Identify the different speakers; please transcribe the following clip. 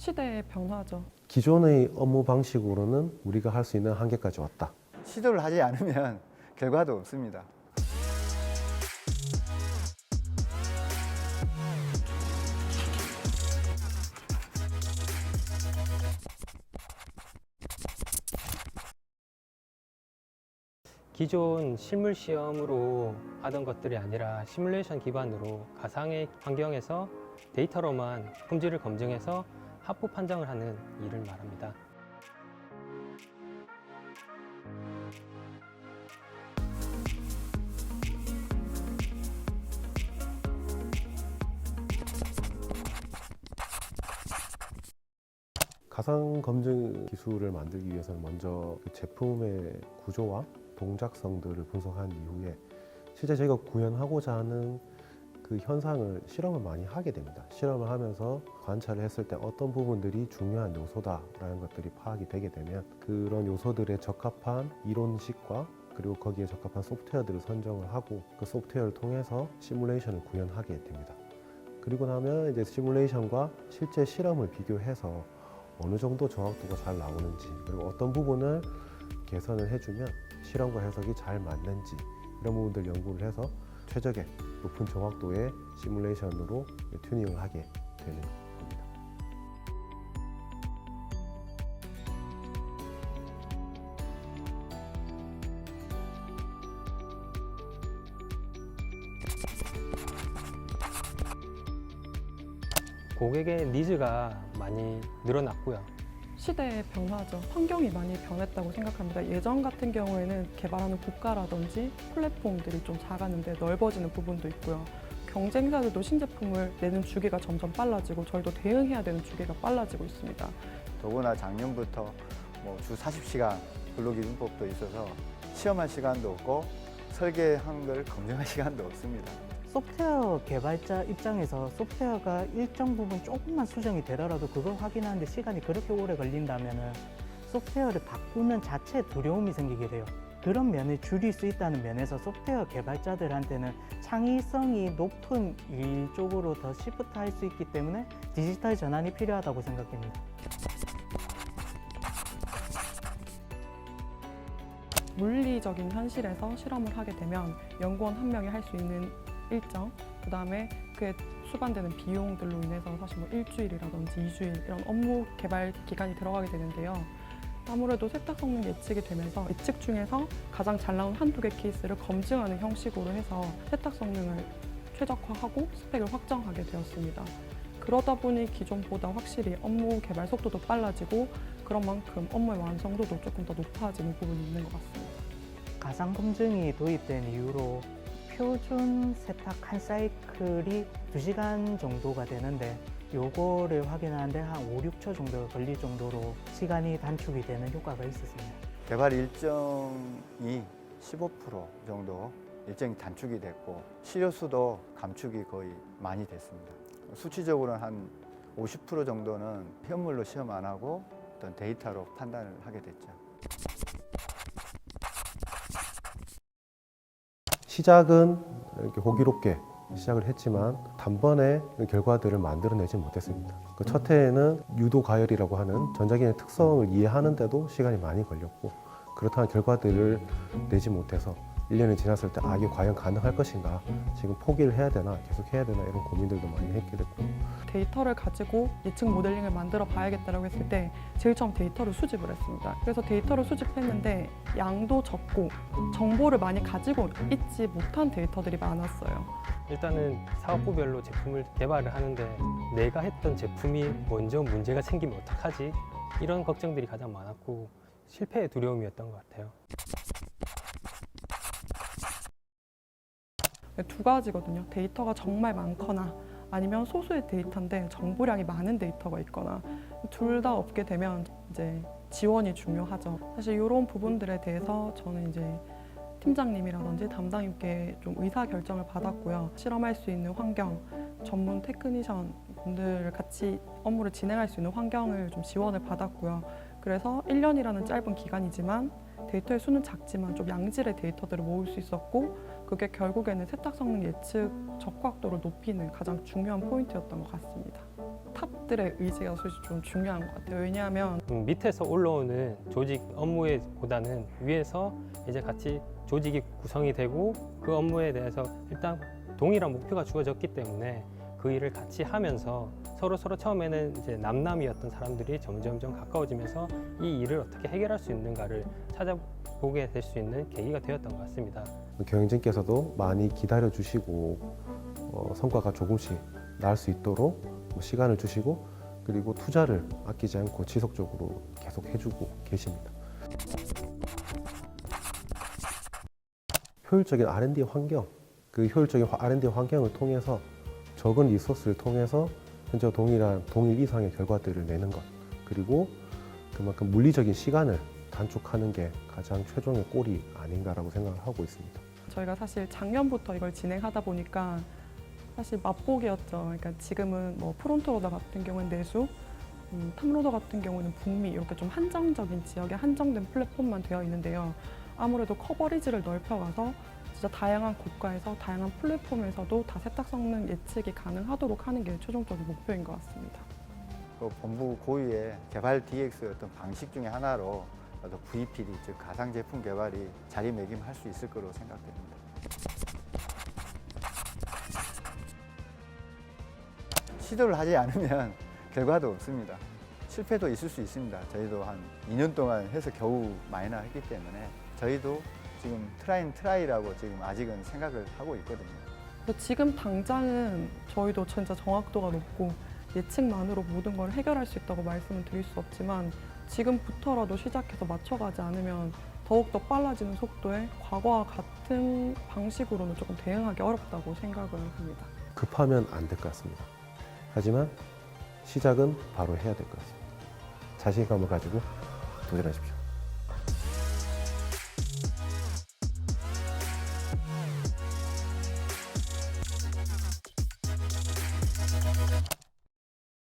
Speaker 1: 시대의 변화죠.
Speaker 2: 기존의 업무 방식으로는 우리가 할 수 있는 한계까지 왔다.
Speaker 3: 시도를 하지 않으면 결과도 없습니다.
Speaker 4: 기존 실물 시험으로 하던 것들이 아니라 시뮬레이션 기반으로 가상의 환경에서 데이터로만 품질을 검증해서 합부 판정을 하는 일을 말합니다.
Speaker 2: 가상 검증 기술을 만들기 위해서는 먼저 그 제품의 구조와 동작성들을 분석한 이후에 실제 저희가 구현하고자 하는 그 현상을 실험을 많이 하게 됩니다. 실험을 하면서 관찰을 했을 때 어떤 부분들이 중요한 요소다라는 것들이 파악이 되게 되면 그런 요소들에 적합한 이론식과 그리고 거기에 적합한 소프트웨어들을 선정을 하고 그 소프트웨어를 통해서 시뮬레이션을 구현하게 됩니다. 그리고 나면 이제 시뮬레이션과 실제 실험을 비교해서 어느 정도 정확도가 잘 나오는지 그리고 어떤 부분을 개선을 해주면 실험과 해석이 잘 맞는지 이런 부분들 연구를 해서 최적의 높은 정확도의 시뮬레이션으로 튜닝을 하게 되는 겁니다.
Speaker 4: 고객의 니즈가 많이 늘어났고요.
Speaker 1: 시대의 변화죠. 환경이 많이 변했다고 생각합니다. 예전 같은 경우에는 개발하는 국가라든지 플랫폼들이 좀 작았는데 넓어지는 부분도 있고요. 경쟁사들도 신제품을 내는 주기가 점점 빨라지고 저희도 대응해야 되는 주기가 빨라지고 있습니다.
Speaker 3: 더구나 작년부터 주 40시간 근로기준법도 있어서 시험할 시간도 없고 설계한 걸 검증할 시간도 없습니다.
Speaker 5: 소프트웨어 개발자 입장에서 소프트웨어가 일정 부분 조금만 수정이 되더라도 그걸 확인하는데 시간이 그렇게 오래 걸린다면 소프트웨어를 바꾸는 자체에 두려움이 생기게 돼요. 그런 면을 줄일 수 있다는 면에서 소프트웨어 개발자들한테는 창의성이 높은 일 쪽으로 더 시프트 할 수 있기 때문에 디지털 전환이 필요하다고 생각합니다.
Speaker 1: 물리적인 현실에서 실험을 하게 되면 연구원 한 명이 할 수 있는 일정, 그 다음에 그에 수반되는 비용들로 인해서 사실 일주일이라든지 2주일 이런 업무 개발 기간이 들어가게 되는데요. 아무래도 세탁 성능 예측이 되면서 예측 중에서 가장 잘 나온 한두 개 케이스를 검증하는 형식으로 해서 세탁 성능을 최적화하고 스펙을 확정하게 되었습니다. 그러다 보니 기존보다 확실히 업무 개발 속도도 빨라지고 그런 만큼 업무의 완성도도 조금 더 높아지는 부분이 있는 것 같습니다.
Speaker 5: 가상 검증이 도입된 이후로 표준 세탁 한 사이클이 2시간 정도가 되는데 요거를 확인하는데 한 5, 6초 정도가 걸릴 정도로 시간이 단축이 되는 효과가 있었습니다.
Speaker 3: 개발 일정이 15% 정도 일정이 단축이 됐고 시료수도 감축이 거의 많이 됐습니다. 수치적으로는 한 50% 정도는 현물로 시험 안 하고 어떤 데이터로 판단을 하게 됐죠.
Speaker 2: 시작은 이렇게 호기롭게 시작을 했지만 단번에 결과들을 만들어내지 못했습니다. 그 첫 해에는 유도 가열이라고 하는 전자기기의 특성을 이해하는데도 시간이 많이 걸렸고 그렇다면 결과들을 내지 못해서 1년이 지났을 때 이게 과연 가능할 것인가 지금 포기를 해야 되나 계속 해야 되나 이런 고민들도 많이 했게 됐고
Speaker 1: 데이터를 가지고 예측 모델링을 만들어 봐야겠다고 했을 때 제일 처음 데이터를 수집을 했습니다. 그래서 데이터를 수집했는데 양도 적고 정보를 많이 가지고 있지 못한 데이터들이 많았어요.
Speaker 4: 일단은 사업부별로 제품을 개발을 하는데 내가 했던 제품이 먼저 문제가 생기면 어떡하지? 이런 걱정들이 가장 많았고 실패의 두려움이었던 것 같아요.
Speaker 1: 두 가지거든요. 데이터가 정말 많거나 아니면 소수의 데이터인데 정보량이 많은 데이터가 있거나 둘 다 없게 되면 이제 지원이 중요하죠. 사실 이런 부분들에 대해서 저는 이제 팀장님이라든지 담당님께 좀 의사 결정을 받았고요. 실험할 수 있는 환경, 전문 테크니션 분들 같이 업무를 진행할 수 있는 환경을 좀 지원을 받았고요. 그래서 1년이라는 짧은 기간이지만 데이터의 수는 작지만 좀 양질의 데이터들을 모을 수 있었고 그게 결국에는 세탁 성능 예측 적확도를 높이는 가장 중요한 포인트였던 것 같습니다. 탑들의 의지가 사실 좀 중요한 것 같아요. 왜냐하면
Speaker 4: 밑에서 올라오는 조직 업무보다는 위에서 이제 같이 조직이 구성이 되고 그 업무에 대해서 일단 동일한 목표가 주어졌기 때문에 그 일을 같이 하면서 서로 처음에는 이제 남남이었던 사람들이 점점 가까워지면서 이 일을 어떻게 해결할 수 있는가를 찾아보게 될 수 있는 계기가 되었던 것 같습니다.
Speaker 2: 경영진께서도 많이 기다려 주시고 성과가 조금씩 날 수 있도록 시간을 주시고 그리고 투자를 아끼지 않고 지속적으로 계속 해주고 계십니다. 효율적인 R&D 환경, 그 효율적인 R&D 환경을 통해서 적은 리소스를 통해서 현재 동일 이상의 결과들을 내는 것, 그리고 그만큼 물리적인 시간을 단축하는 게 가장 최종의 꼴이 아닌가라고 생각을 하고 있습니다.
Speaker 1: 저희가 사실 작년부터 이걸 진행하다 보니까 사실 맛보기였죠. 그러니까 지금은 뭐 프론트로더 같은 경우는 내수, 탑로더 같은 경우는 북미 이렇게 좀 한정적인 지역에 한정된 플랫폼만 되어 있는데요. 아무래도 커버리지를 넓혀가서 진짜 다양한 국가에서 다양한 플랫폼에서도 다 세탁 성능 예측이 가능하도록 하는 게 최종적인 목표인 것 같습니다.
Speaker 3: 그 본부 고유의 개발 DX 어떤 방식 중에 하나로 VPD, 즉 가상 제품 개발이 자리매김할 수 있을 거로 생각됩니다. 시도를 하지 않으면 결과도 없습니다. 실패도 있을 수 있습니다. 저희도 한 2년 동안 해서 겨우 마이너했기 때문에 저희도 지금 트라이라고 지금 아직은 생각을 하고 있거든요.
Speaker 1: 그래서 지금 당장은 저희도 진짜 정확도가 높고 예측만으로 모든 걸 해결할 수 있다고 말씀을 드릴 수 없지만 지금부터라도 시작해서 맞춰가지 않으면 더욱더 빨라지는 속도에 과거와 같은 방식으로는 조금 대응하기 어렵다고 생각을 합니다.
Speaker 2: 급하면 안 될 것 같습니다. 하지만 시작은 바로 해야 될 것 같습니다. 자신감을 가지고 도전하십시오.